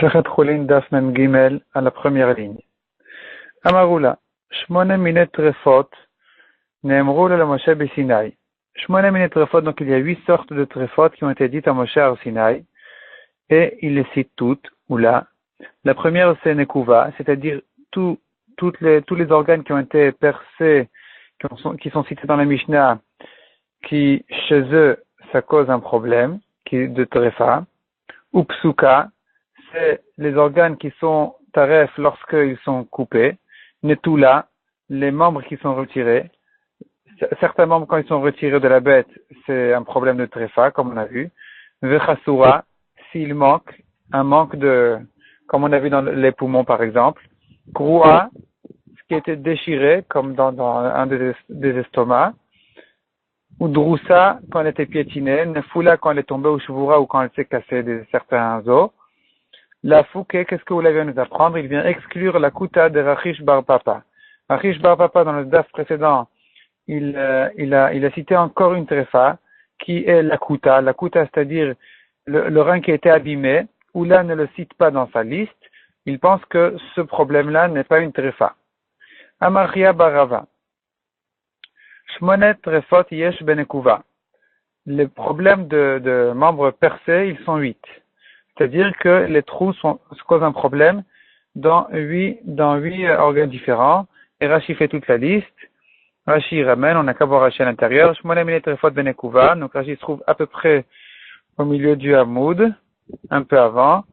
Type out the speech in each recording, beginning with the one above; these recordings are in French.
Sechet Chulin Daf Mem Gimel à la première ligne. Amarula, Shmone Minet Trefot, Neemrula le Moshe Besinaï. Shmone Minet Trefot, donc il y a 8 sortes de Trefot qui ont été dites à Moshe au Sinaï, et il les cite toutes, ou là. La première c'est Nekuva, c'est-à-dire tous les organes qui ont été percés, qui sont cités dans la Mishnah, qui chez eux ça cause un problème, de Trefa, ou Psuka, c'est les organes qui sont taref lorsqu'ils sont coupés, netula, les membres qui sont retirés. Certains membres, quand ils sont retirés de la bête, c'est un problème de tréfa, comme on a vu. Vechasura, s'il manque, un manque de, comme on a vu dans les poumons par exemple. Kroua, ce qui était déchiré, comme dans un des estomacs. Ou Droussa, quand elle était piétinée. Nefula, quand elle est tombée, ou Shvura, ou quand elle s'est cassée certains os. La Fouké, qu'est-ce que vous l'avez à nous apprendre? Il vient exclure la Kuta de Rachish Bar Papa. Rachish Bar Papa, dans le DAF précédent, il a cité encore une tréfa, qui est la Kuta. La Kuta, c'est-à-dire le rein qui a été abîmé, ou là ne le cite pas dans sa liste. Il pense que ce problème-là n'est pas une tréfa. Amachia Barava. Shmonet Trefot Yesh Benekuva. Les problèmes de membres percés, ils sont 8. C'est-à-dire que les trous se causent un problème dans huit organes différents. Et Rashi fait toute la liste. Rashi ramène, on n'a qu'à voir Rashi à l'intérieur. Shmona minet trefot benekuva. Donc Rashi se trouve à peu près au milieu du Hamoud, un peu avant.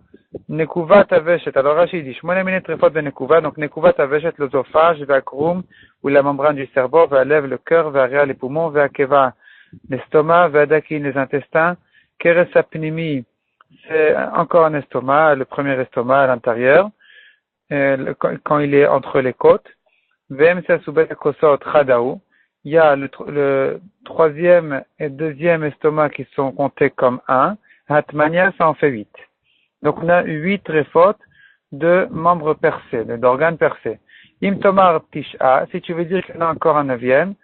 Nekuva taveshet. Alors Rashi dit Shmona minet trefot benekuva. Donc Nekuva taveshet l'osophage, ve'akrum, ou la membrane du cerveau, ve'alev le cœur, ve'aria les poumons, ve'akeva l'estomac, ve'adakin les intestins, keres apnimi. C'est encore un estomac, le premier estomac à l'intérieur, quand il est entre les côtes. Il y a le troisième et deuxième estomac qui sont comptés comme un. Hatmania, ça en fait 8. Donc on a 8 tréfotes de membres percés, d'organes percés. Imtomar Tisha, si tu veux dire qu'il y en a encore un 9e,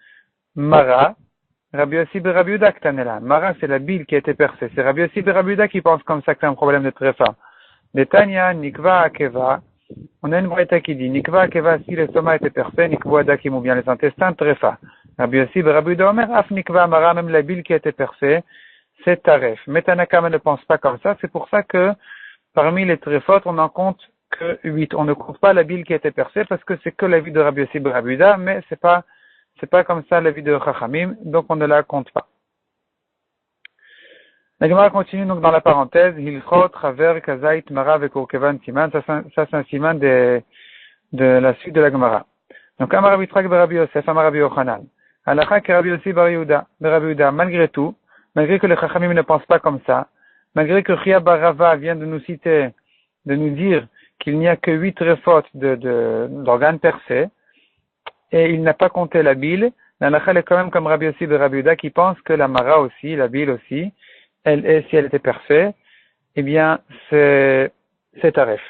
Mara, Rabbi Yossi ben Rabbi Yehuda Ktanela. Mara, c'est la bile qui a été percée. C'est Rabbi Yossi ben Rabbi Yehuda qui pense comme ça que c'est un problème de tréfa. Netanya, Nikva, Akeva. On a une braïta qui dit, Nikva, Akeva, si l'estomac était percé, Nikva, Adakim ou bien les intestins, tréfa. Rabbi Yossi ben Rabbi Yehuda Omer, Af Nikva, Mara, même la bile qui a été percée, c'est taref. Mais Tanakama ne pense pas comme ça. C'est pour ça que, parmi les tréfotes, on en compte que 8. On ne compte pas la bile qui a été percée parce que c'est que la vie de Rabbi Yossi ben Rabbi Yehuda, mais c'est pas comme ça la vie de Chachamim, donc on ne la compte pas. La Gemara continue donc dans la parenthèse, Hilchot, Chaver, Kazait, Mara, Vekourkevan, Siman, ça c'est un siman de la suite de la Gemara. Donc, Amar Rabbi Yitzchak ben Rabbi Yosef, Amar Rabbi Yochanan. Halacha ke Rabbi Yossi ben Rabbi Yehuda, malgré tout, malgré que les Chachamim ne pensent pas comme ça, malgré que Chia bar Rava vient de nous citer, de nous dire qu'il n'y a que 8 réfautes d'organes percés, et il n'a pas compté la bile, l'halakha est quand même comme Rabbi Yossi ben Rabbi Yehuda qui pense que la mara aussi, la bile aussi, si elle était percée, eh bien, c'est taref.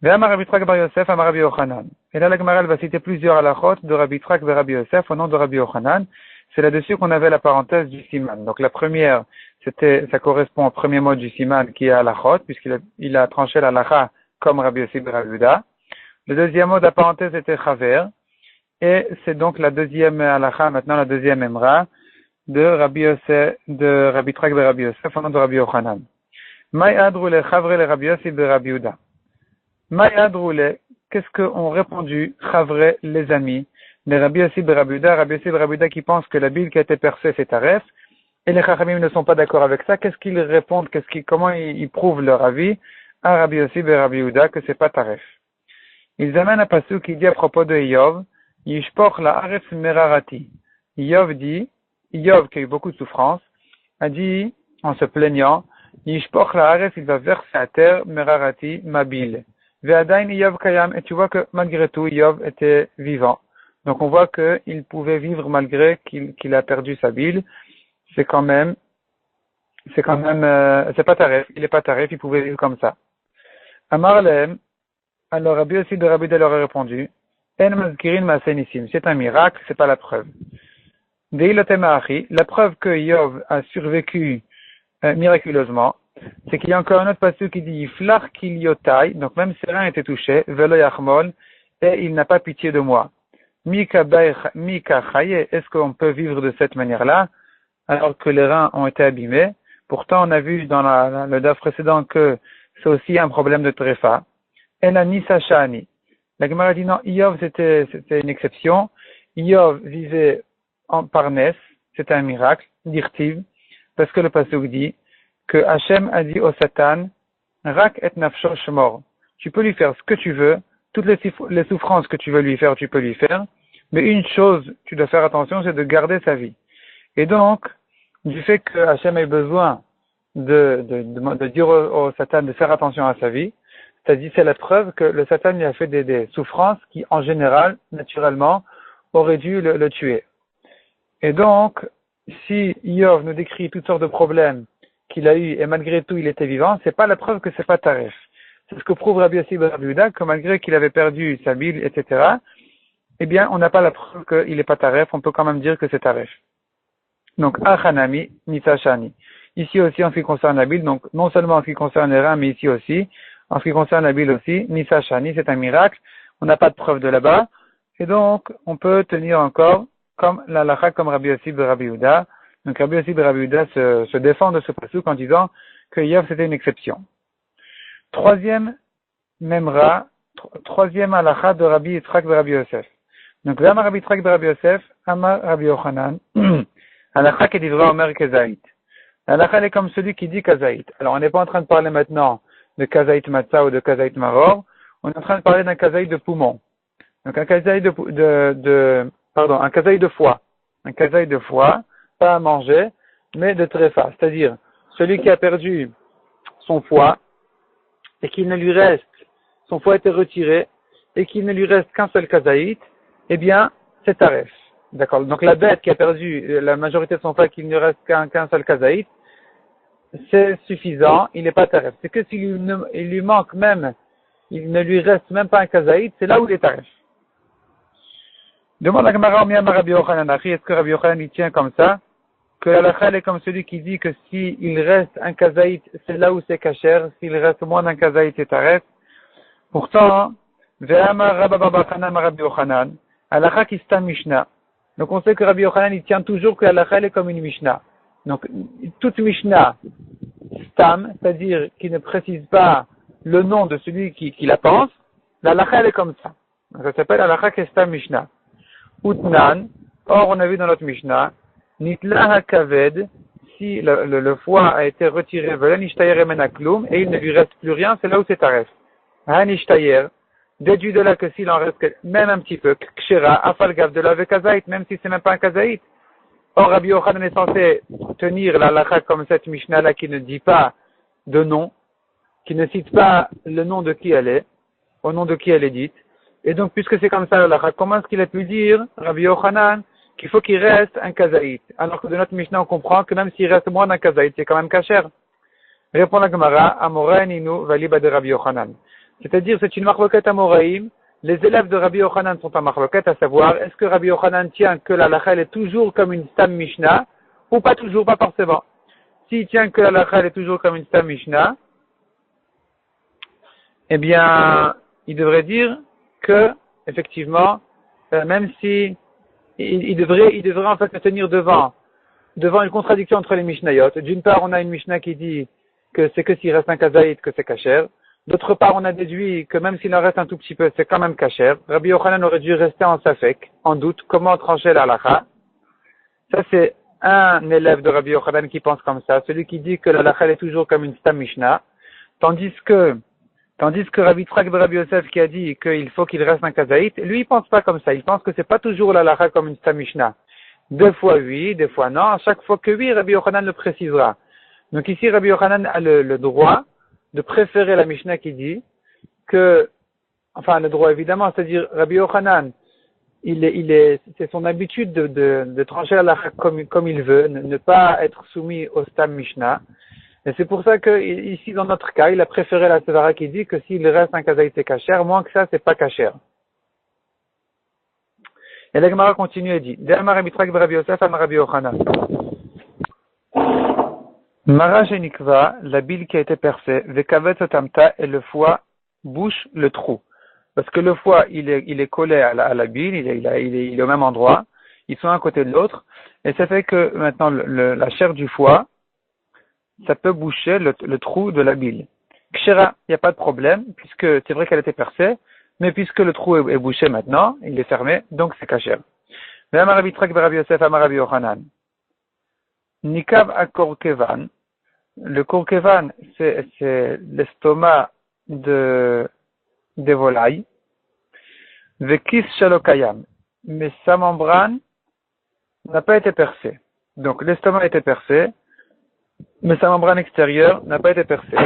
Ve'amar Rabbi Yitzchak bar Yosef, amar Rabbi Yochanan. Et là, la Gemara va citer plusieurs halachot de Rabbi Yitzchak ben Rabbi Yosef au nom de Rabbi Yochanan. C'est là-dessus qu'on avait la parenthèse du siman. Donc la première, ça correspond au premier mot du siman qui est halachot, puisqu'il a tranché l'halakha comme Rabbi Yossi ben Rabbi Yehuda. Le deuxième mot de la parenthèse était Chaver, et c'est donc la deuxième halakha, maintenant la deuxième emra, de Rabbi Yitzchak ben Rabbi Yosef, au nom de Rabbi Yochanan. Maï adroule Chavre le Rabbi Yossi ben Rabbi Yehuda. Maï adroule, qu'est-ce qu'ont répondu Chavre, les amis, de Rabbi Yossi ben Rabbi Yehuda qui pense que la bile qui a été percée c'est taref, et les Chachamim ne sont pas d'accord avec ça, qu'est-ce qu'ils répondent, comment ils prouvent leur avis à Rabbi Yossi ben Rabbi Yehuda que c'est pas taref? Ils amènent un passage qui dit à propos de Yov, Yishpoch la Aref Merarati. Yov dit, Yov qui a eu beaucoup de souffrance, a dit, en se plaignant, Yishpoch la Aref, il va verser à terre Merarati, ma bile. Ve'adain Yov Kayam, et tu vois que malgré tout, Yov était vivant. Donc on voit qu'il pouvait vivre malgré qu'il a perdu sa bile. C'est pas taref, il est pas taref, il pouvait vivre comme ça. Amar Lehem, alors Rabbi Yossi ben Rabbi Yehuda leur a répondu, En mazkirin ma'asenissim, c'est un miracle, c'est pas la preuve. Deilotem ha'achi, la preuve que Yov a survécu miraculeusement, c'est qu'il y a encore un autre passage qui dit Yiflach kiliotai, donc même ses reins étaient touchés, velo yachmol, et il n'a pas pitié de moi. Mika chaye, est-ce qu'on peut vivre de cette manière-là, alors que les reins ont été abîmés? Pourtant, on a vu dans le daf précédent que c'est aussi un problème de tréfa. Ela nisa shani. La Gemara dit non, Iyov c'était une exception. Iyov vivait en parnès, c'était un miracle, dirtiv, parce que le pasuk dit que Hachem a dit au Satan, rak et nafsho shmor. Tu peux lui faire ce que tu veux, toutes les souffrances que tu veux lui faire, tu peux lui faire, mais une chose, tu dois faire attention, c'est de garder sa vie. Et donc, du fait que Hachem ait besoin de dire au Satan de faire attention à sa vie, c'est-à-dire c'est la preuve que le Satan lui a fait des souffrances qui, en général, naturellement, auraient dû le tuer. Et donc, si Iyov nous décrit toutes sortes de problèmes qu'il a eu et malgré tout il était vivant, c'est pas la preuve que c'est pas taref. C'est ce que prouve Rabbi Yossi ben Rabbi Yehuda, que malgré qu'il avait perdu sa bile, etc., eh bien, on n'a pas la preuve qu'il n'est pas taref, on peut quand même dire que c'est taref. Donc, Achanami, Nitashani. Ici aussi, en ce qui concerne la bile, donc, non seulement en ce qui concerne les reins, mais ici aussi, en ce qui concerne la bile aussi, Nitashani, c'est un miracle, on n'a pas de preuve de là-bas, et donc, on peut tenir encore comme la lacha, comme Rabbi Yossi ben Rabbi Yehuda. Donc, Rabbi Yossi ben Rabbi Yehuda se défend de ce pasuk en disant que Yov c'était une exception. Troisième memra, troisième halacha de Rabbi Yitzchak ben Rabbi Yosef. Donc, Amar Rabbi Yitzchak ben Rabbi Yosef, Amar Rabbi Yochanan, halacha qui devra Omer Kazaït. Halacha est comme celui qui dit Kazaït. Alors, on n'est pas en train de parler maintenant de Kazaït Matzah ou de Kazaït Maror, on est en train de parler d'un Kazaït de poumon. Donc, un Kazaït un kazaï de foie. Un kazaï de foie, pas à manger, mais de tréfa. C'est-à-dire, celui qui a perdu son foie, et qu'il ne lui reste, son foie a été retiré, et qu'il ne lui reste qu'un seul kazaït, eh bien, c'est taref. D'accord? Donc, la bête qui a perdu la majorité de son foie, qu'il ne reste qu'un seul kazaït, c'est suffisant, il n'est pas taref. C'est que s'il lui manque même, il ne lui reste même pas un kazaït, c'est là où il est taref. Demande à Gemara Omiam Rabbi Yochanan, est-ce que Rabbi Yochanan il tient comme ça? Que l'halakha est comme celui qui dit que s'il reste un kazaït, c'est là où c'est kasher, s'il reste moins d'un kazaït, c'est taref. Pourtant, Ve'amar Rabba Baba Chanam Rabbi Yochanan, halakha qui stam Mishnah. Donc on sait que Rabbi Yochanan il tient toujours que l'halakha est comme une Mishnah. Donc toute Mishnah stam, c'est-à-dire qui ne précise pas le nom de celui qui la pense, l'halakha elle est comme ça. Donc ça s'appelle halakha qui stam Mishnah. Utnan, or on a vu dans notre Mishnah, Nitla HaKaved, si le foie a été retiré, et il ne lui reste plus rien, c'est là où c'est taref. Hanishtayer, déduit de là que s'il en reste même un petit peu, Kshera, Afalgav de la Vekazaït, même si c'est même pas un Kazaït. Or Rabbi Yochanan est censé tenir la lacha comme cette Mishnah là qui ne dit pas de nom, qui ne cite pas le nom de qui elle est, au nom de qui elle est dite. Et donc, puisque c'est comme ça, l'halakha, comment est-ce qu'il a pu dire, Rabbi Yochanan, qu'il faut qu'il reste un kazaït? Alors que de notre Mishnah, on comprend que même s'il reste moins d'un kazaït, c'est quand même kasher. Répond la Gemara, Amoraïn inu valiba de Rabbi Yochanan. C'est-à-dire, c'est une marloquette amoraïm. Les élèves de Rabbi Yochanan sont en marloquette, à savoir, est-ce que Rabbi Yochanan tient que l'halakha est toujours comme une stam Mishnah, ou pas toujours, pas forcément. S'il tient que l'halakha est toujours comme une stam Mishnah, eh bien, il devrait dire que, effectivement, même si il devrait en fait se tenir devant une contradiction entre les Mishnayot. D'une part, on a une Mishnah qui dit que c'est que s'il reste un kazaït que c'est kasher. D'autre part, on a déduit que même s'il en reste un tout petit peu, c'est quand même kasher. Rabbi Yochanan aurait dû rester en safek, en doute, comment trancher la halakha. Ça, c'est un élève de Rabbi Yochanan qui pense comme ça, celui qui dit que la halakha est toujours comme une stam Mishnah, tandis que Rabbi Yitzchak ben Rabbi Yosef qui a dit qu'il faut qu'il reste un kazaït, lui il pense pas comme ça, il pense que c'est pas toujours la halakha comme une stam Mishnah. Des fois oui, des fois non, à chaque fois que oui, Rabbi Yochanan le précisera. Donc ici, Rabbi Yochanan a le droit de préférer la Mishnah qui dit que, enfin le droit évidemment, c'est-à-dire Rabbi Yochanan, c'est son habitude de trancher la halakha comme il veut, ne pas être soumis au stam Mishnah. Et c'est pour ça que, ici, dans notre cas, il a préféré la Sevara qui dit que s'il reste un kazaït c'est kasher, moins que ça, c'est pas kasher. Et la Gemara continue et dit, De'amar Rabbi Yitzchak ben Rabbi Yosef, Amar Rabbi Yochanan. Mara Shenikva, la bile qui a été percée, Vekavet Otamta, et le foie bouche le trou. Parce que le foie, il est collé à la bile, il est au même endroit, ils sont un côté de l'autre, et ça fait que maintenant la chair du foie, ça peut boucher le trou de la bile. Kshera, il n'y a pas de problème, puisque c'est vrai qu'elle était percée, mais puisque le trou est bouché maintenant, il est fermé, donc c'est kasher. Mais Amarabi Trak Berabi Yosef, Amarabi Yochanan. Nikav Akorkevan, le korkevan, c'est l'estomac des volailles. Vekis Shalokayam, mais sa membrane n'a pas été percée. Donc l'estomac a été percé, mais sa membrane extérieure n'a pas été percée.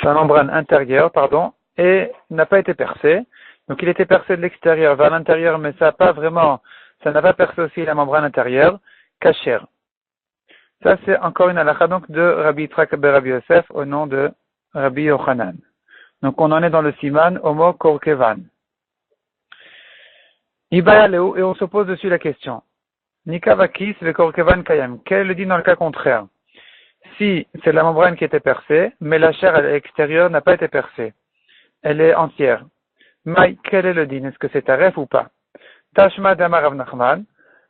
Sa membrane intérieure, pardon, et n'a pas été percée. Donc il était percé de l'extérieur vers l'intérieur, mais ça n'a pas percé aussi la membrane intérieure, kasher. Ça c'est encore une halakha donc de Rabbi Yitzhak ben Rabbi Yosef au nom de Rabbi Yochanan. Donc on en est dans le siman homo korkevan. Ibaya Leu, et on se pose dessus la question. Nikavakis ve korkevan kayam. Quel est le dit dans le cas contraire? Si c'est la membrane qui était percée, mais la chair extérieure n'a pas été percée. Elle est entière. Maï, quel est le din? Est-ce que c'est taref ou pas? Tashma damar Rav Nachman,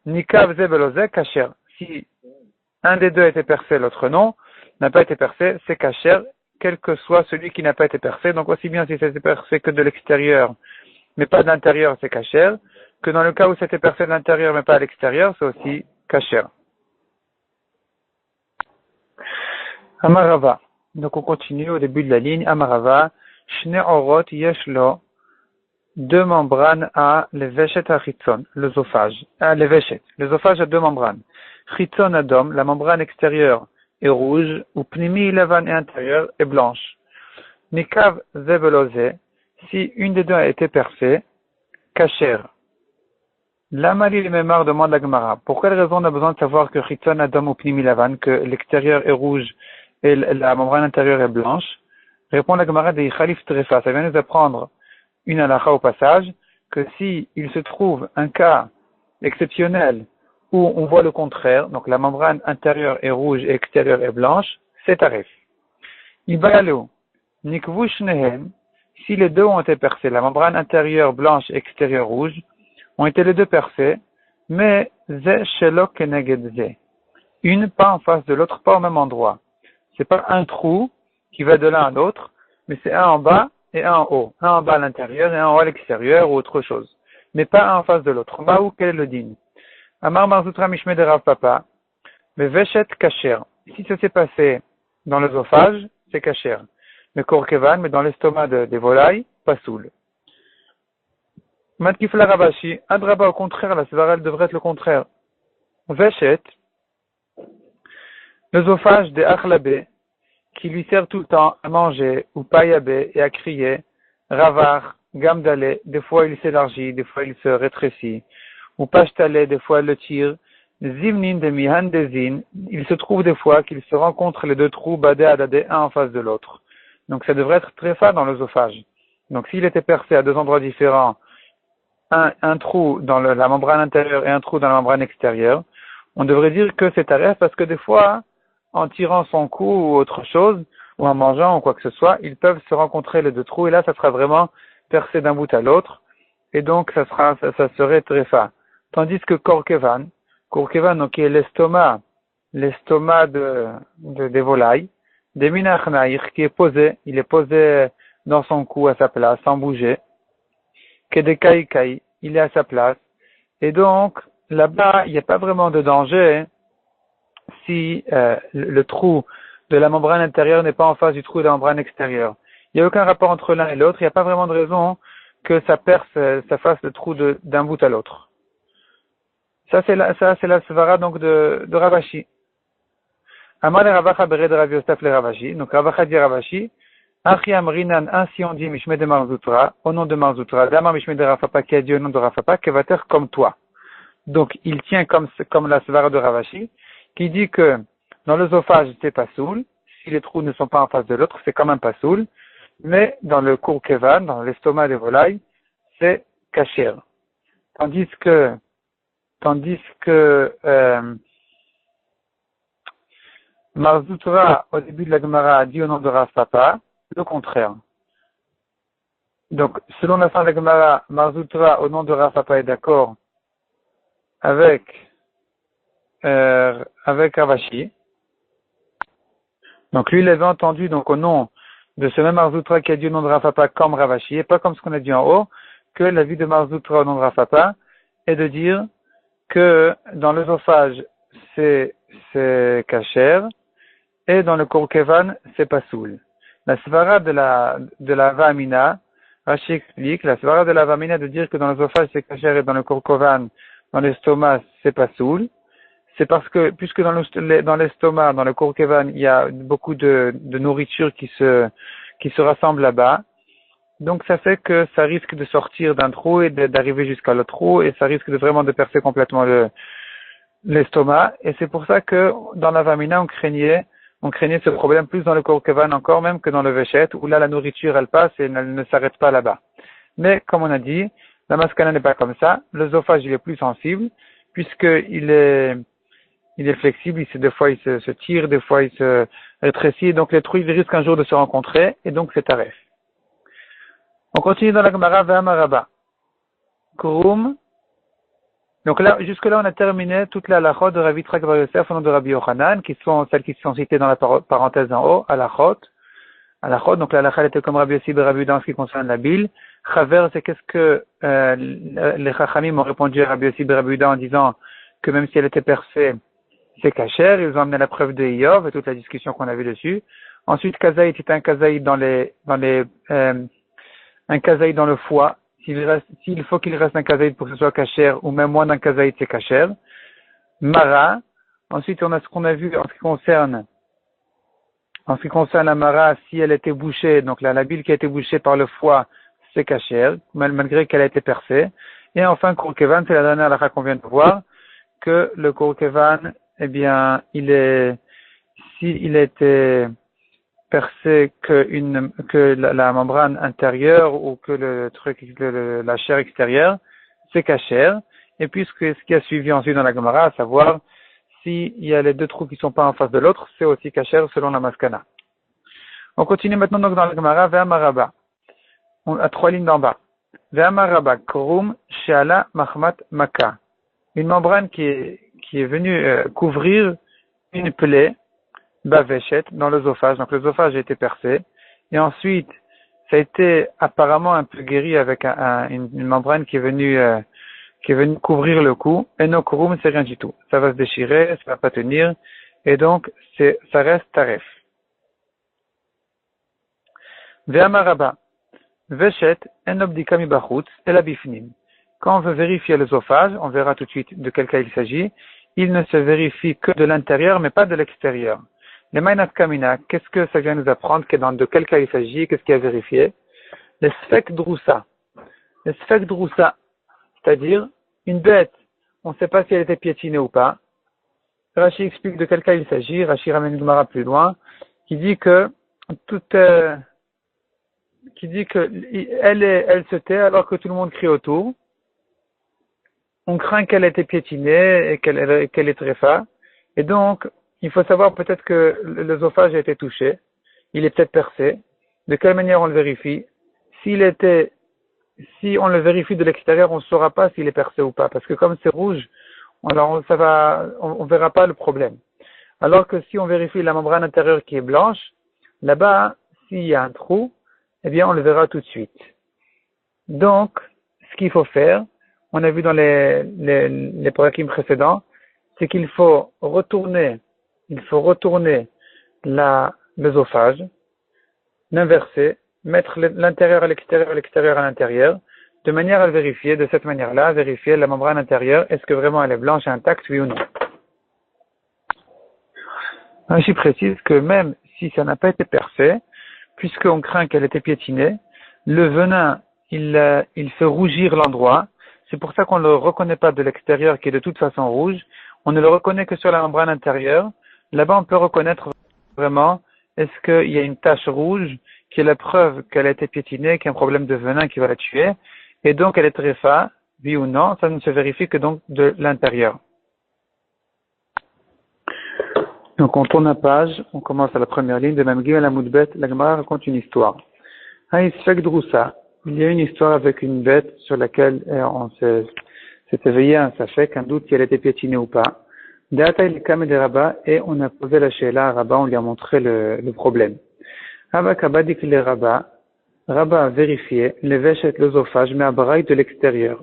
nikav ze beloze kasher. Si un des deux a été percé, l'autre non, n'a pas été percé, c'est kasher, quel que soit celui qui n'a pas été percé. Donc aussi bien si c'était percé que de l'extérieur, mais pas de l'intérieur, c'est kasher, que dans le cas où c'était percé de l'intérieur, mais pas à l'extérieur, c'est aussi kasher. Amarava. Donc on continue au début de la ligne. Amarava. Shne orot yeshlo. Deux membranes à leveshet achitzon, l'œsophage. L'œsophage a deux membranes. Chitzon adom, la membrane extérieure est rouge, ou pnimi levan et intérieure est blanche. Nikav zebeloze, si une des deux a été percée, kasher. L'amali le mémar demande la Gemara. Pour quelle raison on a besoin de savoir que chitzon adom ou pnimi levan, que l'extérieur est rouge et la membrane intérieure est blanche? Répond la Gemara de Khalif Trefa. Ça vient nous apprendre une halakha au passage, que si il se trouve un cas exceptionnel où on voit le contraire, donc la membrane intérieure est rouge et extérieure est blanche, c'est tarif. Ibayaleu, nikvu shnehem, si les deux ont été percés, la membrane intérieure blanche et extérieure rouge, ont été les deux percés, mais ze shelo keneged ze. Une pas en face de l'autre, pas au même endroit. C'est pas un trou qui va de l'un à l'autre, mais c'est un en bas et un en haut. Un en bas à l'intérieur et un en haut à l'extérieur ou autre chose. Mais pas un en face de l'autre. Maou, quel est le din? Amar Marzutra Mishme de Rav Papa, mais Veshet Kasher. Si ça s'est passé dans l'œsophage, c'est Kasher. Mais Korkevan, mais dans l'estomac des volailles, pas soul. Matkifla Rabashi, Adraba au contraire, la Sévarelle devrait être le contraire. Veshet, l'œsophage des Achlabé, qui lui sert tout le temps à manger, ou paillabé et à crier, ravar, gamdalé, des fois il s'élargit, des fois il se rétrécit, ou pashtalé, des fois il le tire, zimnin de mihan dezin, il se trouve des fois qu'ils se rencontrent les deux trous, badé adadé, un en face de l'autre. Donc ça devrait être très fin dans l'œsophage. Donc s'il était percé à deux endroits différents, un trou dans la membrane intérieure et un trou dans la membrane extérieure, on devrait dire que c'est taref parce que des fois, en tirant son cou ou autre chose, ou en mangeant ou quoi que ce soit, ils peuvent se rencontrer les deux trous et là, ça sera vraiment percé d'un bout à l'autre et donc ça serait tréfa. Tandis que Korkevan, donc qui est l'estomac des volailles, des minachnaïr qui est posé, il est posé dans son cou à sa place, sans bouger, Kedekai, il est à sa place et donc là-bas, il n'y a pas vraiment de danger si le trou de la membrane intérieure n'est pas en face du trou de la membrane extérieure. Il n'y a aucun rapport entre l'un et l'autre, il n'y a pas vraiment de raison que ça perce, ça fasse le trou d'un bout à l'autre. Ça c'est la svara donc de Ravashi. Amar le Ravacha bere de Rav Yosef le Ravashi. Donc Ravacha dit Ravashi, Achi Amrinan, ainsi on dit Mishme de Marzutra, au nom de Marzutra, Dama Mishme de Rafapa qui a dit au nom de Rafapa, Kevater comme toi. Donc il tient comme la svara de Ravashi, qui dit que dans l'œsophage, c'est pas soul. Si les trous ne sont pas en face de l'autre, c'est quand même pas soul. Mais dans le Korkevan, dans l'estomac des volailles, c'est kasher. Tandis que Marzoutra, au début de la Gemara, a dit au nom de Rav Papa, le contraire. Donc, selon la fin de la Gemara, Marzoutra, au nom de Rav Papa, est d'accord avec Ravashi. Donc, lui, il avait entendu, donc, au nom de ce même Marzoutra qui a dit au nom de Rav Papa comme Ravashi, et pas comme ce qu'on a dit en haut, que la vie de Marzoutra au nom de Rav Papa est de dire que dans l'œsophage, c'est kasher, et dans le korkevan, c'est pasoul. La svara de la Vamina, Rashi explique, la svara de la Vamina de dire que dans l'œsophage, c'est kasher et dans le korkevan, dans l'estomac, c'est pasoul. C'est parce que, puisque dans l'estomac, dans le korkevan, il y a beaucoup de nourriture qui se rassemble là-bas. Donc, ça fait que ça risque de sortir d'un trou et d'arriver jusqu'à l'autre trou, et ça risque vraiment de percer complètement l'estomac. Et c'est pour ça que, dans la Vamina, on craignait ce problème plus dans le korkevan encore même que dans le veshet, où là, la nourriture, elle passe et elle ne s'arrête pas là-bas. Mais, comme on a dit, la maskana n'est pas comme ça. L'œsophage, il est plus sensible, puisqu'il est flexible, des fois il se tire, des fois il se rétrécit, donc les trous ils risquent un jour de se rencontrer, et donc c'est taref. On continue dans la Gemara Ve'amaraba. Kurum. Donc là, jusque-là, on a terminé toute la halachot de Rav Yitzchak bar Yosef au nom de Rabbi Yochanan, qui sont celles qui sont citées dans la parenthèse en haut, halachot. Donc la halachot était comme Rabbi Yossi bar Rabbi Yehuda en ce qui concerne la bile. Chaver, c'est qu'est-ce que les Chachamim ont répondu à Rabbi Yossi bar Rabbi Yehuda en disant que même si elle était percée, c'est kasher. Ils ont amené la preuve de Iyov et toute la discussion qu'on a vue dessus. Ensuite, kazaït est un kazaït un kazaït dans le foie. S'il faut qu'il reste un kazaït pour que ce soit kasher, ou même moins d'un kazaït, c'est kasher. Mara. Ensuite, on a ce qu'on a vu en ce qui concerne la mara, si elle était bouchée, donc la bile qui a été bouchée par le foie, c'est kasher, malgré qu'elle a été percée. Et enfin, korkevan, c'est la dernière halakha qu'on vient de voir, que le korkevan, eh bien, s'il était percé que la membrane intérieure ou que la chair extérieure, c'est kasher. Et puis ce qui a suivi ensuite dans la Gemara, à savoir s'il y a les deux trous qui sont pas en face de l'autre, c'est aussi kasher selon la maskana. On continue maintenant donc dans la Gemara, Ve'amaraba. À 3 lignes d'en bas. Ve'amaraba, korum, she'ala, mahmat, maka. Une membrane qui est venue couvrir une plaie, baveshet, dans l'œsophage. Donc l'œsophage a été percé. Et ensuite, ça a été apparemment un peu guéri avec une membrane qui est venue couvrir le cou. Et no kurum, c'est rien du tout. Ça va se déchirer, ça va pas tenir. Et donc, ça reste taref. Ve'amaraba. Veshet, en obdika mi bachutz, el abifnim. Quand on veut vérifier l'œsophage, on verra tout de suite de quel cas il s'agit. Il ne se vérifie que de l'intérieur, mais pas de l'extérieur. Les mainat kamina, qu'est-ce que ça vient nous apprendre? De quel cas il s'agit? Qu'est-ce qu'il y a vérifié? Les sfek droussa. Les sfek droussa, c'est-à-dire une bête, on ne sait pas si elle était piétinée ou pas. Rashi explique de quel cas il s'agit. Rashi ramène une Gemara plus loin, qui dit que elle se tait alors que tout le monde crie autour. On craint qu'elle ait été piétinée et qu'elle est tréfa. Et donc, il faut savoir peut-être que l'œsophage a été touché. Il est peut-être percé. De quelle manière on le vérifie? Si on le vérifie de l'extérieur, on ne saura pas s'il est percé ou pas. Parce que comme c'est rouge, alors on verra pas le problème. Alors que si on vérifie la membrane intérieure qui est blanche, là-bas, s'il y a un trou, eh bien, on le verra tout de suite. Donc, ce qu'il faut faire, on a vu dans les parakim précédents, c'est qu'il faut retourner l'œsophage, l'inverser, mettre l'intérieur à l'extérieur et l'extérieur à l'intérieur, de manière à le vérifier, de cette manière-là, vérifier la membrane intérieure, est-ce que vraiment elle est blanche et intacte, oui ou non. Je précise que même si ça n'a pas été percé, puisqu'on craint qu'elle était piétinée, le venin, il fait rougir l'endroit. C'est pour ça qu'on ne le reconnaît pas de l'extérieur qui est de toute façon rouge. On ne le reconnaît que sur la membrane intérieure. Là-bas, on peut reconnaître vraiment est-ce qu'il y a une tache rouge qui est la preuve qu'elle a été piétinée, qu'il y a un problème de venin qui va la tuer. Et donc, elle est tréfa, oui ou non. Ça ne se vérifie que donc de l'intérieur. Donc on tourne la page, on commence à la première ligne de Mem Gimel Amud Bet, la Gemara raconte une histoire. Haïsfek Droussa, il y a une histoire avec une bête sur laquelle on s'est éveillé un safek, un doute si elle était piétinée ou pas. D'Ata il Kam de Rabat, et on a posé la Sheila à Rabat, on lui a montré le problème. Abba dit que les Rabat a vérifié, les vêches l'œsophage, mais à Baraï de l'extérieur.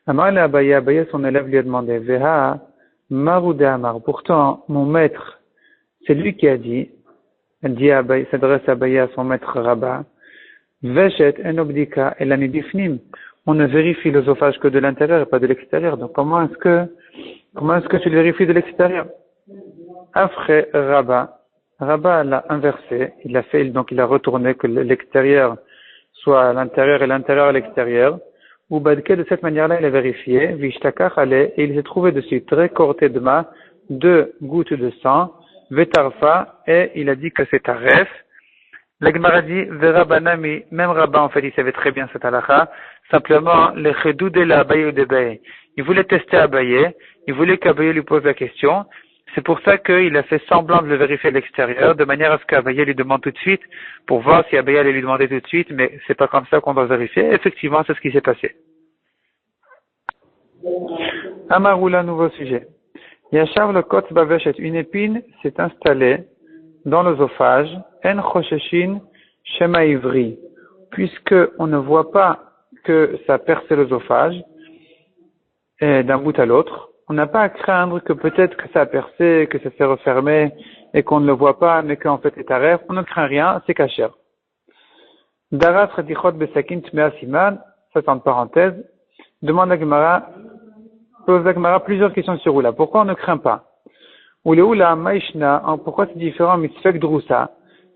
Amar le Abaye, son élève lui a demandé, Veha, Marou de Amar, pourtant, mon maître, c'est lui qui a dit, elle dit à Abaye, s'adresse à Abaye, à son maître Rabat, Veshet en obdika et l'anidifnim. On ne vérifie l'œsophage que de l'intérieur et pas de l'extérieur. Donc comment est-ce que tu le vérifies de l'extérieur? Après Rabat l'a inversé, il a retourné que l'extérieur soit à l'intérieur et l'intérieur à l'extérieur. Ou Badke, de cette manière-là, il a vérifié, Vishtakach allait, et il s'est trouvé dessus, très corté de main, 2 gouttes de sang, Vetarfa, et il a dit que c'est Taref. La Gemara dit, Verabanami, même Rabat, en fait, il savait très bien cette halakha, simplement, le chedou de la Abaye ou de Baye. Il voulait tester Abaye, il voulait qu'Abaye lui pose la question, c'est pour ça qu'il a fait semblant de le vérifier à l'extérieur, de manière à ce qu'Abaye lui demande tout de suite, pour voir si Abaye allait lui demander tout de suite, mais c'est pas comme ça qu'on doit vérifier. Effectivement, c'est ce qui s'est passé. Amaroula, nouveau sujet. Yashav le kot baveshet, une épine s'est installée dans l'œsophage, en chosheshin shema ivri, puisque on ne voit pas que ça perce l'œsophage d'un bout à l'autre, on n'a pas à craindre que peut-être que ça a percé, que ça s'est refermé et qu'on ne le voit pas, mais qu'en fait c'est taref, on ne craint rien, c'est kasher. Daras ratichot besakin tmea siman, ça c'est en parenthèse, demande à Gemara, pose à Gemara plusieurs questions sur Oula. Pourquoi on ne craint pas? Ou le Oula maishna, pourquoi c'est différent, mais Sfek Droussa.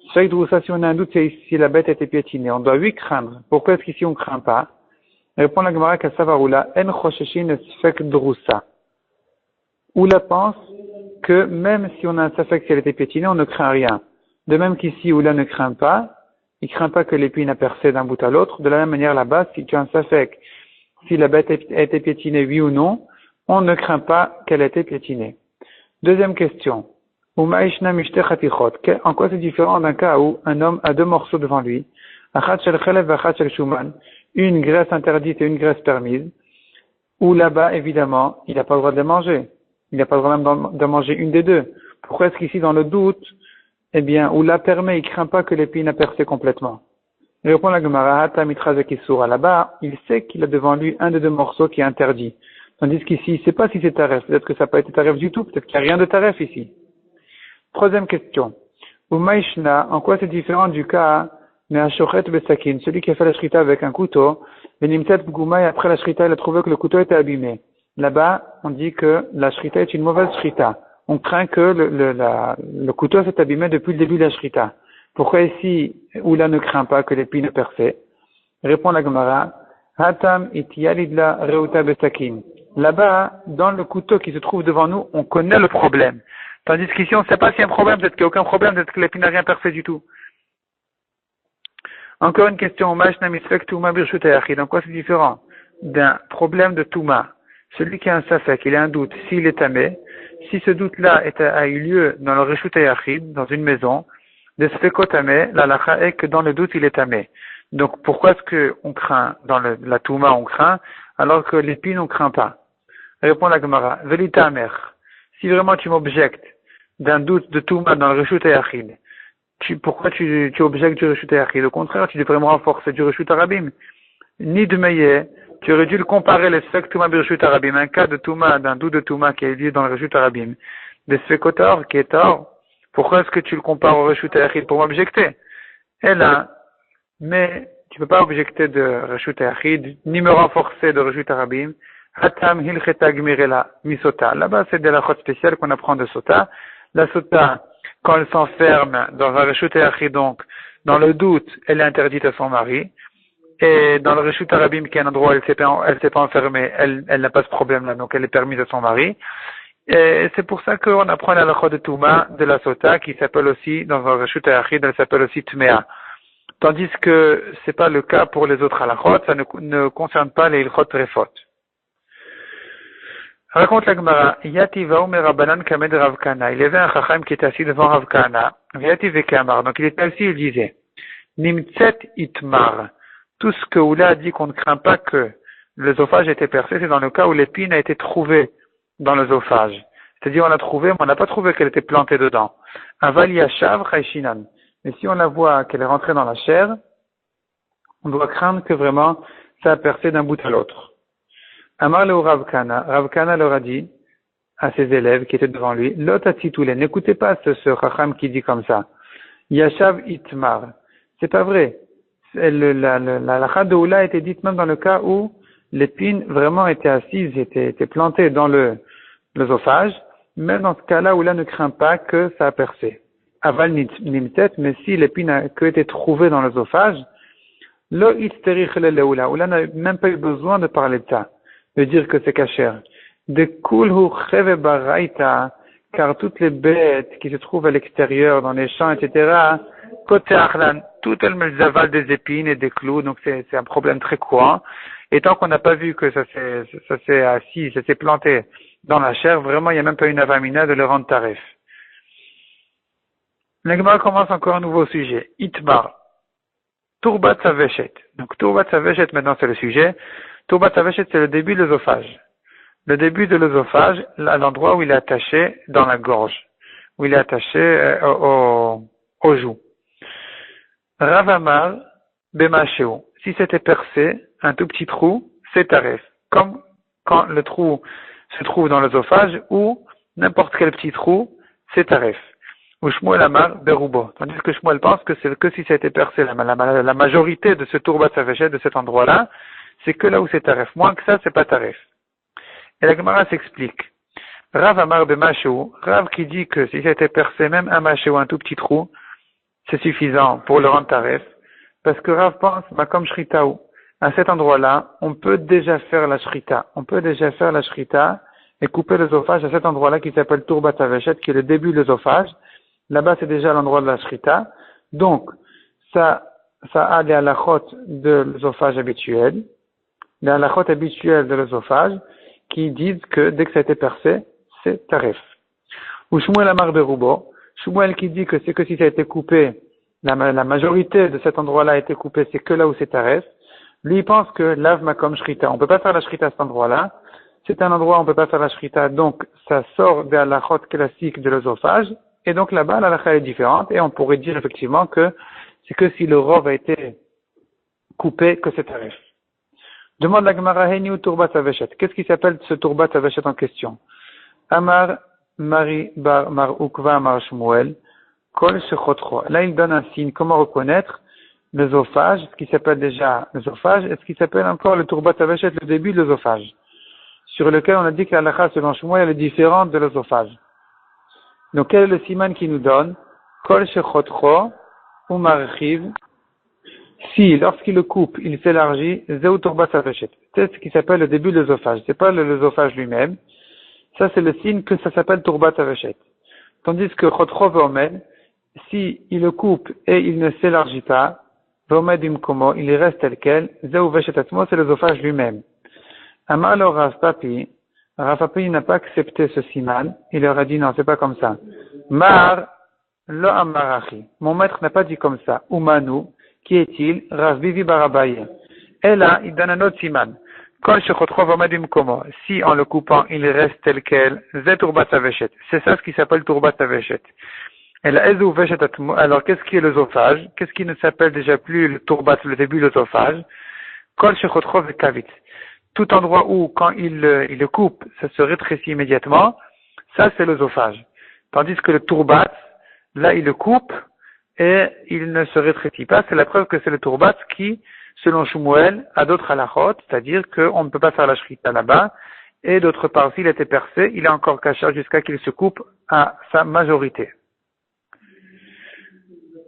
Sfek Droussa, si on a un doute, c'est si la bête était piétinée. On doit lui craindre. Pourquoi est-ce qu'ici on ne craint pas? Répond la Gemara Kassavar Oula, en chosheshin Sfek Droussa. Oula pense que même si on a un safek si elle était piétinée, on ne craint rien. De même qu'ici, Oula ne craint pas, il craint pas que l'épine a percé d'un bout à l'autre. De la même manière, là-bas, si tu as un safek, si la bête a été piétinée, oui ou non, on ne craint pas qu'elle ait été piétinée. Deuxième question. En quoi c'est différent d'un cas où un homme a 2 morceaux devant lui, une graisse interdite et une graisse permise, où là-bas, évidemment, il n'a pas le droit de les manger. Il n'a pas le droit même de manger une des deux. Pourquoi est-ce qu'ici, dans le doute, eh bien, où la permet, il craint pas que l'épine a percé complètement? Il répond la Gemara, Hata mitra zekisura. Là-bas, il sait qu'il a devant lui un des 2 morceaux qui est interdit. Tandis qu'ici, il ne sait pas si c'est taref. Peut-être que ça n'a pas été taref du tout. Peut-être qu'il n'y a rien de taref ici. Troisième question. Umaishna, en quoi c'est différent du cas Me'ashochet besakin, celui qui a fait la shrita avec un couteau, Venimtet bgouma, et après la shrita, il a trouvé que le couteau était abîmé. Là-bas, on dit que la shrita est une mauvaise shrita. On craint que le couteau s'est abîmé depuis le début de la shrita. Pourquoi ici, Oula ne craint pas que l'épine est percée? Répond la Gemara, Hatam itiyalidla reuta besakin. Là-bas, dans le couteau qui se trouve devant nous, on connaît le problème. Tandis qu'ici, on ne sait pas s'il y a un problème, peut-être qu'il n'y a aucun problème, peut-être que l'épine n'a rien percé du tout. Encore une question, en quoi c'est différent d'un problème de Touma? Celui qui a un safek, il a un doute, s'il est tamé, si ce doute-là a eu lieu dans le Reshut Hayachid, dans une maison, de Sfeko tamé, la lacha est que dans le doute, il est tamé. Donc pourquoi est-ce qu'on craint, dans la Touma on craint, alors que l'épine on craint pas? Répond la Gemara, Velita Amer, si vraiment tu m'objectes d'un doute de Touma dans le Reshut Hayachid, pourquoi tu objectes du Reshut Hayachid? Au contraire, tu devrais me renforcer du Reshut Arabim. Ni de Meye, tu aurais dû le comparer les Sfek Touma Birshut Arabim, un cas de Touma, d'un doute de Touma qui a eu lieu dans le Reshut Arabim, des Sfekotor qui est tort, pourquoi est-ce que tu le compares au Reshut Hayachid pour m'objecter? Et là, mais tu peux pas objecter de Reshut Hayachid, ni me renforcer de Reshut Arabim. Hatam hilcheta gmirela misota. Là-bas, c'est de la chute spéciale qu'on apprend de Sota. La Sota, quand elle s'enferme dans un Reshut Hayachid, donc, dans le doute, elle est interdite à son mari. Et dans le Reshut Arabim, qui est un endroit où elle s'est pas enfermée, elle n'a pas ce problème-là, donc elle est permise à son mari. Et c'est pour ça qu'on apprend la halakha de Touma, de la Sota, qui s'appelle aussi, dans un Reshut Hayachid, elle s'appelle aussi Tmea. Tandis que c'est pas le cas pour les autres halakhot, ça ne concerne pas les ilchot refot. Raconte la Gemara, Yati Vaomer Rabbanan Kamed Rav Kana. Il y avait un chacham qui était assis devant Rav Kana. Yati Vekamar. Donc il était assis, il disait, Nimtset Itmar. Tout ce que Oula a dit qu'on ne craint pas que l'œsophage était percé, c'est dans le cas où l'épine a été trouvée dans l'œsophage. C'est-à-dire on l'a trouvée, mais on n'a pas trouvé qu'elle était plantée dedans. Aval Yashav Chayshinan. Mais si on la voit qu'elle est rentrée dans la chair, on doit craindre que vraiment ça a percé d'un bout à l'autre. Amar le Rav Kana leur a dit à ses élèves qui étaient devant lui, Lotatitoule, n'écoutez pas ce chacham qui dit comme ça. Yashav Itmar. C'est pas vrai. La lacha de Oula était dite même dans le cas où l'épine vraiment était assise, était plantée dans l'œsophage. Même dans ce cas-là, Oula ne craint pas que ça a percé. Aval nimtet, mais si l'épine a que été trouvée dans l'œsophage, lo itsterich le Oula. Oula n'a même pas eu besoin de parler de ça, de dire que c'est kasher. De kulhu cheve baraita, car toutes les bêtes qui se trouvent à l'extérieur, dans les champs, etc., côté achlan, toutes elles avalent des épines et des clous, donc c'est un problème très courant. Et tant qu'on n'a pas vu que ça s'est assis, ça s'est planté dans la chair, vraiment, il n'y a même pas une avamina de le rendre tarif. L'Agma commence encore un nouveau sujet. Itmar. Turbat Saveshet. Donc, Turbat Saveshet, maintenant, c'est le sujet. Turbat Saveshet, c'est le début de l'œsophage. Le début de l'œsophage, à l'endroit où il est attaché dans la gorge, où il est attaché au joue. Ravamar Bemasheo. Si c'était percé, un tout petit trou, c'est taref. Comme quand le trou se trouve dans l'œsophage ou n'importe quel petit trou, c'est taref. Ou Shmuel Amar Berubo. Tandis que Shmuel pense que c'est que si ça a été percé, la majorité de ce Turbat Saveshet, de cet endroit-là, c'est que là où c'est taref. Moins que ça, c'est pas taref. Et la Gemara s'explique. Rav Amar Bemasheu, Rav qui dit que si ça a été percé, même un masheu, un tout petit trou, c'est suffisant pour le rendre taref. Parce que Rav pense, comme Shritaou, à cet endroit-là, on peut déjà faire la Shrita. On peut déjà faire la Shrita et couper l'œsophage à cet endroit-là qui s'appelle Turbat Saveshet, qui est le début de l'œsophage. Là-bas, c'est déjà l'endroit de la Shrita. Donc, ça a des halachot de l'œsophage habituel, des halachot habituels de l'œsophage, qui disent que dès que ça a été percé, c'est tarif. Ou Shmuel Amar Berubo, Shmuel qui dit que c'est que si ça a été coupé, la majorité de cet endroit-là a été coupé, c'est que là où c'est tarif. Lui, il pense que lave makom shrita. On peut pas faire la shrita à cet endroit-là. C'est un endroit où on peut pas faire la shrita, donc ça sort de la halachot classique de l'œsophage. Et donc là-bas, la halakha est différente, et on pourrait dire effectivement que c'est que si le rov a été coupé, que c'est tarif. Demande la Gemara Heniu Turbat Saveshet. Qu'est-ce qui s'appelle ce Turbat Saveshet en question? Amar Mari Bar Mar Ukva Amar Shmuel Kol Shechotro. Là, il donne un signe. Comment reconnaître l'œsophage, ce qui s'appelle déjà l'œsophage, et ce qui s'appelle encore le Turbat Saveshet, le début de l'œsophage, sur lequel on a dit que la halakha selon Shmuel est différente de l'œsophage. Donc, quel est le siman qui nous donne? Kol Shechotro ou Marchiv. Si, lorsqu'il le coupe, il s'élargit, Zeu Turbat Saveshet. C'est ce qui s'appelle le début de l'œsophage. C'est pas l'œsophage lui-même. Ça, c'est le signe que ça s'appelle Turbat Saveshet. Tandis que Chotro Veomed, si il le coupe et il ne s'élargit pas, Veomed Imkomo, il reste tel quel, Zeu Veshet Atmo, c'est l'œsophage lui-même. Amar lo Rav Papi n'a pas accepté ce siman. Il leur a dit non, c'est pas comme ça. Mar lo Amarachi. Mon maître n'a pas dit comme ça. Umanu. Qui est-il? Rav Bivi Barabaye. Et là, il donne un autre siman. Si en le coupant, il reste tel quel, c'est Turbat Saveshet. C'est ça ce qui s'appelle Turbat Saveshet. Alors, qu'est-ce qui est l'œsophage? Qu'est-ce qui ne s'appelle déjà plus le Turbat, le début de l'œsophage? Tout endroit où, quand il le coupe, ça se rétrécit immédiatement, ça c'est l'œsophage. Tandis que le Turbat, là, il le coupe, et il ne se rétrécit pas. C'est la preuve que c'est le Turbat qui, selon Shmuel, a d'autres halachot, c'est-à-dire qu'on ne peut pas faire la shrita là-bas, et d'autre part, s'il était percé, il est encore caché jusqu'à qu'il se coupe à sa majorité.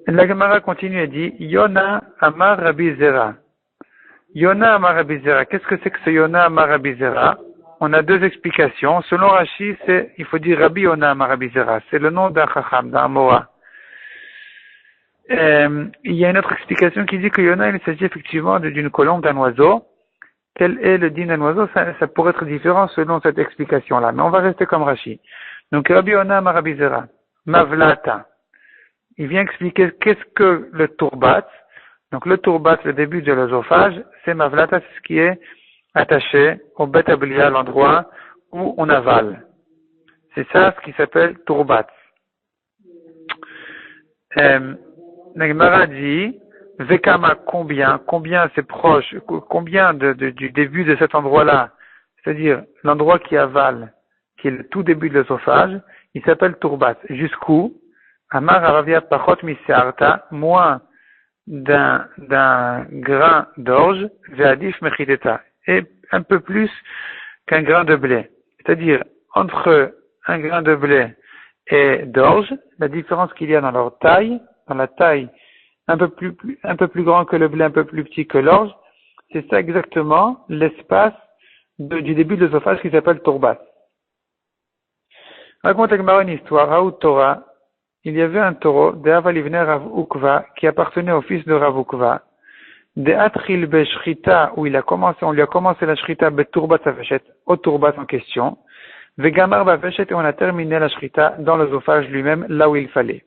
La Gemara continue et dit, Yona Amar Rabbi Zera. Yona Amar Rabbi Zera. Qu'est-ce que c'est que ce Yona Amar Rabbi Zera? On a deux explications. Selon Rashi, il faut dire Rabbi Yona Amar Rabbi Zera. C'est le nom d'un chacham, d'un Moa. Il y a une autre explication qui dit que Yona, il s'agit effectivement d'une colombe, d'un oiseau, quel est le din d'un oiseau, ça pourrait être différent selon cette explication-là. Mais on va rester comme Rashi. Donc, Rabbi Yonah Rabbi Zera, Mavlata. Il vient expliquer qu'est-ce que le tourbat. Donc, le tourbat, le début de l'œsophage, c'est Mavlata, c'est ce qui est attaché au bet ablia, à l'endroit où on avale. C'est ça ce qui s'appelle tourbat. La Gemara dit, Vekama, combien c'est proche, combien du début de cet endroit-là, c'est-à-dire l'endroit qui avale, qui est le tout début de l'œsophage, il s'appelle tourbat. Jusqu'où? Amar Aravia Pachot Misearta, moins d'un grain d'orge, Ve'adif Mechideta, et un peu plus qu'un grain de blé. C'est-à-dire, entre un grain de blé et d'orge, la différence qu'il y a dans leur taille, dans la taille un peu plus grand que le blé, un peu plus petit que l'orge, c'est ça exactement l'espace du début de l'œsophage qui s'appelle tourbat. Raconte Agmara une histoire, Raout Torah, il y avait un taureau de Avalivne Rav Ukva qui appartenait au fils de Rav Ukva, de Atril Beshrita, où on lui a commencé la Shrita Beturbat Saveshet, au tourbat en question, Vegamar Baveshet, et on a terminé la Shrita dans l'œsophage lui-même, là où il fallait.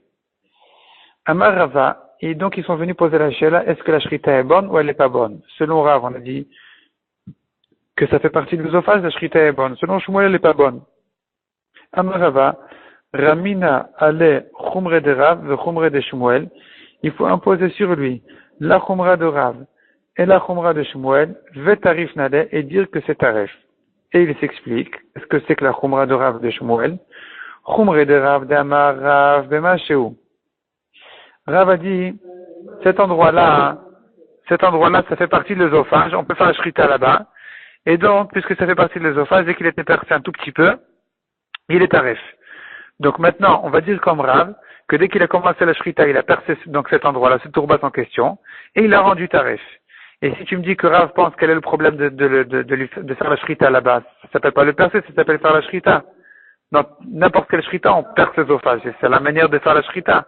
Amar Rava, et donc ils sont venus poser la Shela, est-ce que la Shrita est bonne ou elle n'est pas bonne? Selon Rav, on a dit que ça fait partie de l'œsophage, la Shrita est bonne. Selon Shmuel, elle n'est pas bonne. Amar Rava, Ramina ale chumre de Rav ve chumre de Shmuel, il faut imposer sur lui la chumra de Rav et la chumra de Shmuel, ve tarif nade, et dire que c'est tarif. Et il s'explique, est-ce que c'est que la chumra de Rav de Shmuel? Chumre de Rav d'Amar Rav b'masheu. Rav a dit, cet endroit-là, ça fait partie de l'œsophage, on peut faire la shrita là-bas, et donc, puisque ça fait partie de l'œsophage, dès qu'il était percé un tout petit peu, il est tarif. Donc maintenant, on va dire comme Rav, que dès qu'il a commencé la shrita, il a percé donc cet endroit-là, ce tourbat en question, et il a rendu tarif. Et si tu me dis que Rav pense quel est le problème de faire la shrita là-bas, ça s'appelle pas le percer, ça s'appelle faire la shrita. Dans n'importe quelle shrita, on perce l'œsophage, c'est la manière de faire la shrita.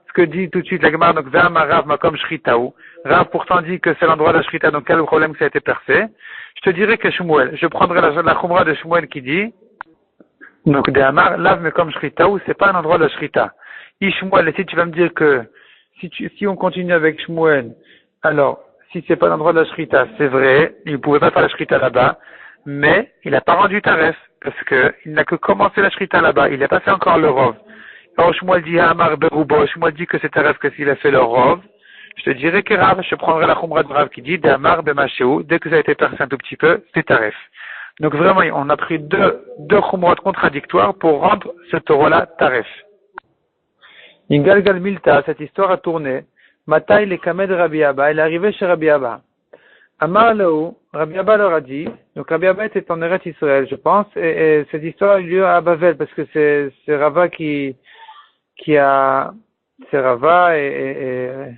Ce que dit tout de suite la Gemara, donc Ve'ama Rav Makom Shritaou. Rav pourtant dit que c'est l'endroit de la shrita, donc quel est le problème que ça a été percé? Je te dirais que Shmuel, je prendrai la chumra de Shmuel qui dit, donc de Amar, Lav Makom Shritaou, c'est pas un endroit de la shrita. Shmuel, et si tu vas me dire que, si on continue avec Shmuel, alors, si c'est pas l'endroit de la shrita, c'est vrai, il ne pouvait pas faire la shrita là-bas, mais il n'a pas rendu taref, parce que il n'a que commencé la shrita là-bas, il n'a pas fait encore le rov. Alors Shmuel dit Amar Berubo, Shmuel dit que c'est taref que s'il a fait le rov, je te dirais que Rav, je prendrai la chumra de Rav qui dit Amar Bemasheu, dès que ça a été percé un tout petit peu, c'est taref. Donc vraiment, on a pris deux chumrot contradictoires pour rendre ce taureau-là taref. Ingalgal Milta, cette histoire a tourné. Matai le Kamed Rabbi Abba, il est arrivé chez Rabbi Abba. Amar Leu, Rabbi Abba leur a dit, donc Rabbi Abba était en Eretz Israël, je pense, et cette histoire a eu lieu à Bavel, parce que c'est Rava c'est Rava et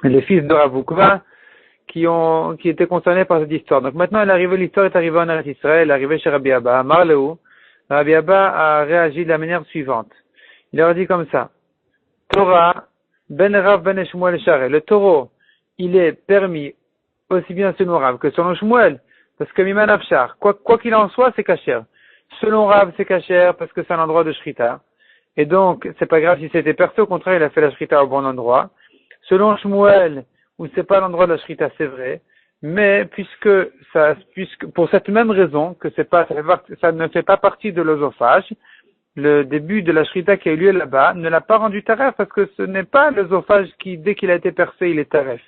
les fils de Rav Ukva qui étaient concernés par cette histoire. Donc maintenant, l'histoire est arrivée en Eretz Israël, elle est arrivée chez Rabbi Abba. Amar Leu, Rabbi Abba a réagi de la manière suivante. Il leur a dit comme ça. Torah, ben Rav ben Shmuel Share. Le taureau, il est permis aussi bien selon Rav que selon Shmuel, parce que Miman Afshar, quoi qu'il en soit, c'est kasher. Selon Rav, c'est kasher parce que c'est un endroit de shrita. Et donc, c'est pas grave si c'était percé, au contraire, il a fait la shrita au bon endroit. Selon Shmuel, où c'est pas l'endroit de la shrita, c'est vrai. Mais puisque pour cette même raison, que ça ne fait pas partie de l'œsophage, le début de la shrita qui a eu lieu là-bas ne l'a pas rendu taref parce que ce n'est pas l'œsophage qui, dès qu'il a été percé, il est taref.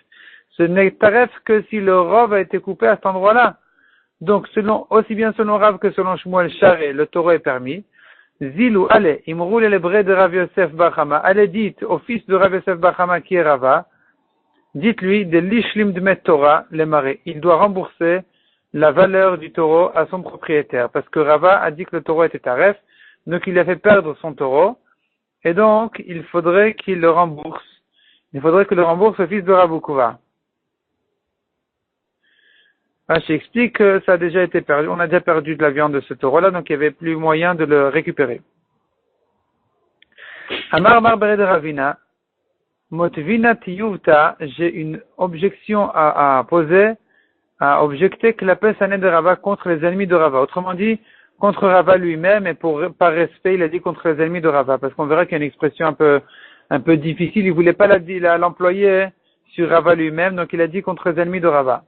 Ce n'est taref que si le rov a été coupé à cet endroit-là. Donc, aussi bien selon Rav que selon Shmuel Charé, le taureau est permis. Zilou, allez, imroul le bré de Rav Yosef Bachama. Allez, dites au fils de Rav Yosef Bachama qui est Rava, dites-lui de l'ishlim de Torah, les marais. Il doit rembourser la valeur du taureau à son propriétaire. Parce que Rava a dit que le taureau était taref. Donc il a fait perdre son taureau, et donc il faudrait qu'il le rembourse. Il faudrait que le rembourse au fils de Rav Ukva. J'explique que ça a déjà été perdu. On a déjà perdu de la viande de ce taureau-là, donc il n'y avait plus moyen de le récupérer. Amar Barbere de Ravina, Motvina Tiyuvta, j'ai une objection à poser a objecté que la paix s'année de Rava contre les ennemis de Rava. Autrement dit, contre Rava lui-même, et par respect, il a dit contre les ennemis de Rava, parce qu'on verra qu'il y a une expression un peu difficile. Il voulait pas l'employer sur Rava lui-même, donc il a dit contre les ennemis de Rava.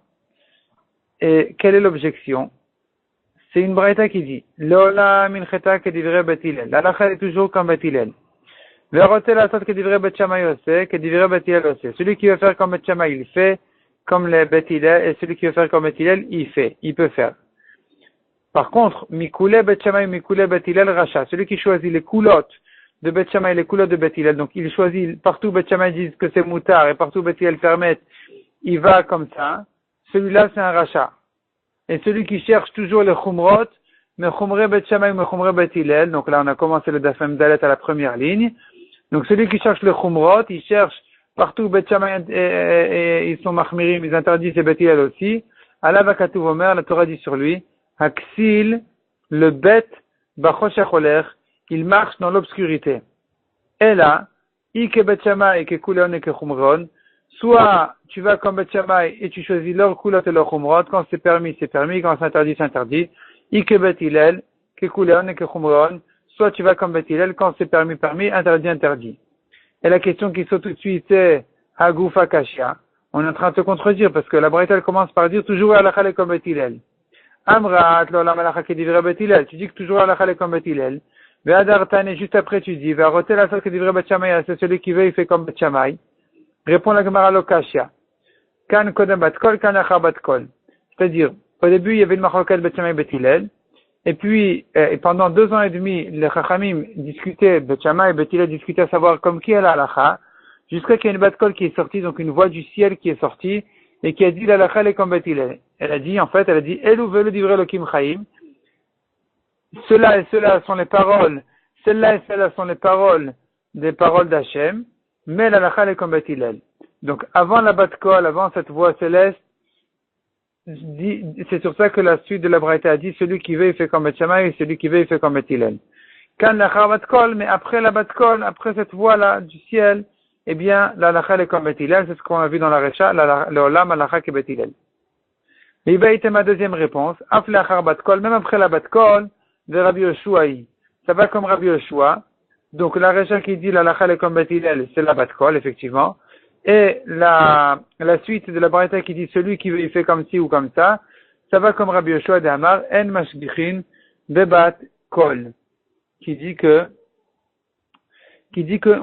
Et quelle est l'objection? C'est une braïta qui dit, Lola mincheta kedivre bet Hillel. L'halakha est toujours comme bet Hillel. Verotel asot kedivre bet Shammai ose, kedivre bet Hillel ose. Celui qui veut faire comme bet Shammai, il fait comme les bet Hillel, et celui qui veut faire comme bet Hillel, il peut faire. Par contre, Mikule Bet Shammai, Mikule Bet Hillel Racha, celui qui choisit les coulottes de Bet Shammai et les coulottes de Bet Hillel, donc il choisit, partout Bet Shammai disent que c'est moutard et partout Bet Hillel permettent, il va comme ça, celui-là c'est un Racha. Et celui qui cherche toujours les Khumrot, Mechumre Bet Shammai, Mechumre Bet Hillel, donc là on a commencé le Dafem Dalet à la première ligne, donc celui qui cherche les Khumrot, il cherche partout Bet Shammai et ils sont Mahmirim, ils interdisent et Bet Hillel aussi, Allah va Katuv Omer, la Torah dit sur lui, Aksil, le bête, Bachoshacholer, il marche dans l'obscurité. Et là, Ike Bet Shammai, Ike Kuleon, Ike Khumron, soit tu vas comme Bet Shammai et tu choisis leur Kulot et leur Khumron, quand c'est permis, quand c'est interdit, c'est interdit. Ike Bet Hillel, Ike Kuleon, Ike Khumron, soit tu vas comme Bet Hillel, quand c'est permis, interdit. Et la question qui saute tout de suite, c'est Hagoufa Kashia. On est en train de se contredire, parce que la Braïta, elle commence par dire toujours à la Chale comme Bet Hillel. Amrat, l'olam alacha kedivre bet Hillel. Tu dis que toujours alacha est comme bet Hillel. Ve'adartan, et juste après tu dis, ve'arotel asot kedivre bet Shammai, c'est celui qui veut, il fait comme bet Shammai. Répond la Gemara Lokashia. Kan kodem bat kol, kan achar bat kol. C'est-à-dire, au début, il y avait une machoket bet Shammai bet Hillel. Et puis, pendant 2 ans et demi, les Chachamim discutaient, bet Shammai et bet Hillel discutaient à savoir comme qui est la halacha, jusqu'à qu'il y ait une bat kol qui est sortie, donc une voix du ciel qui est sortie, et qui a dit l'halakha est comme Bet Hillel. Elle a dit, Elou velu divrei Elokim chaim. Cela et cela sont les paroles, celles-là et celles-là sont les paroles des paroles d'Hachem, mais l'halakha est comme Bet Hillel. Donc, avant la bat kol, avant cette voix céleste, c'est sur ça que la suite de la Braïta a dit, celui qui veut, il fait comme Bet Shammai, et celui qui veut, il fait comme Bet Hillel. Kan l'achar bat kol, mais après la bat kol, après cette voix-là du ciel, eh bien, la halakha est comme Bet Hillel, c'est ce qu'on a vu dans la Recha, le olam halakha est Bet Hillel. Et il va être ma deuxième réponse, af l'achar bat kol, même après la bat kol, de Rabbi Yoshuaï. Ça va comme Rabbi Yoshua. Donc, la Recha qui dit la halakha est comme Bet Hillel, c'est la bat kol, effectivement. Et la suite de la Braïta qui dit celui qui veut, il fait comme ci ou comme ça, ça va comme Rabbi Yoshua de Amar, en mashbichin bebat kol, qui dit qu'on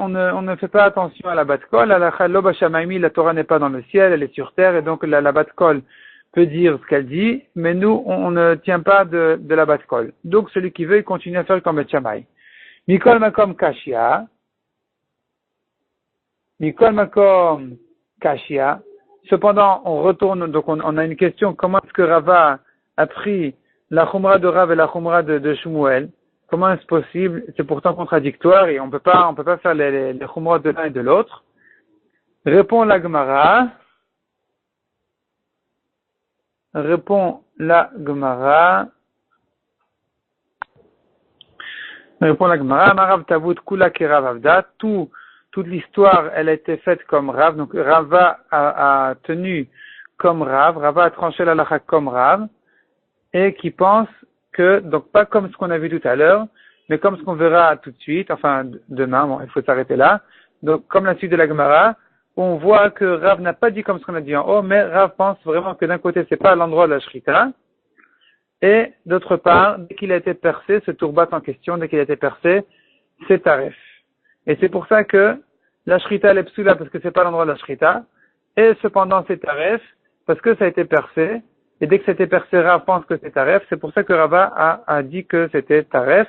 ne fait pas attention à la bat kol, à la chaloba shamaimi, la Torah n'est pas dans le ciel, elle est sur terre, et donc la bat kol peut dire ce qu'elle dit, mais nous, on ne tient pas de la bat kol. Donc celui qui veut, il continue à faire comme Bet Shammai. Mikol makom kashia, Mikol makom kashia. Cependant, on retourne, donc on a une question, comment est-ce que Rava a pris la chumra de Rav et la chumra de Shmuel? Comment est-ce possible? C'est pourtant contradictoire et on peut pas faire les chumrot de l'un et de l'autre. Répond la Gemara. Marav tavut kula ki Rav avda. Toute l'histoire, elle a été faite comme Rav. Donc Rava a tenu comme Rav. Rava a tranché la halakha comme Rav. Et qui pense que, donc pas comme ce qu'on a vu tout à l'heure, mais comme ce qu'on verra tout de suite, enfin demain, bon, il faut s'arrêter là. Donc comme la suite de la Gemara, on voit que Rav n'a pas dit comme ce qu'on a dit en haut, mais Rav pense vraiment que d'un côté c'est pas l'endroit de la Shrita, et d'autre part, dès qu'il a été percé, ce tourbat en question, dès qu'il a été percé, c'est Taref. Et c'est pour ça que la Shrita elle est psoula parce que c'est pas l'endroit de la Shrita, et cependant c'est Taref, parce que ça a été percé, et dès que c'était percé, Rav pense que c'est Taref. C'est pour ça que Rava a dit que c'était Taref.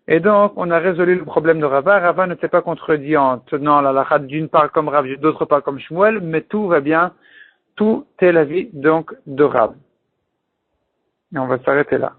Et donc, on a résolu le problème de Rava. Rava ne s'est pas contredit en tenant la halakha d'une part comme Rav, d'autre part comme Shmuel, mais tout va bien. Tout est l'avis, donc, de Rav. Et on va s'arrêter là.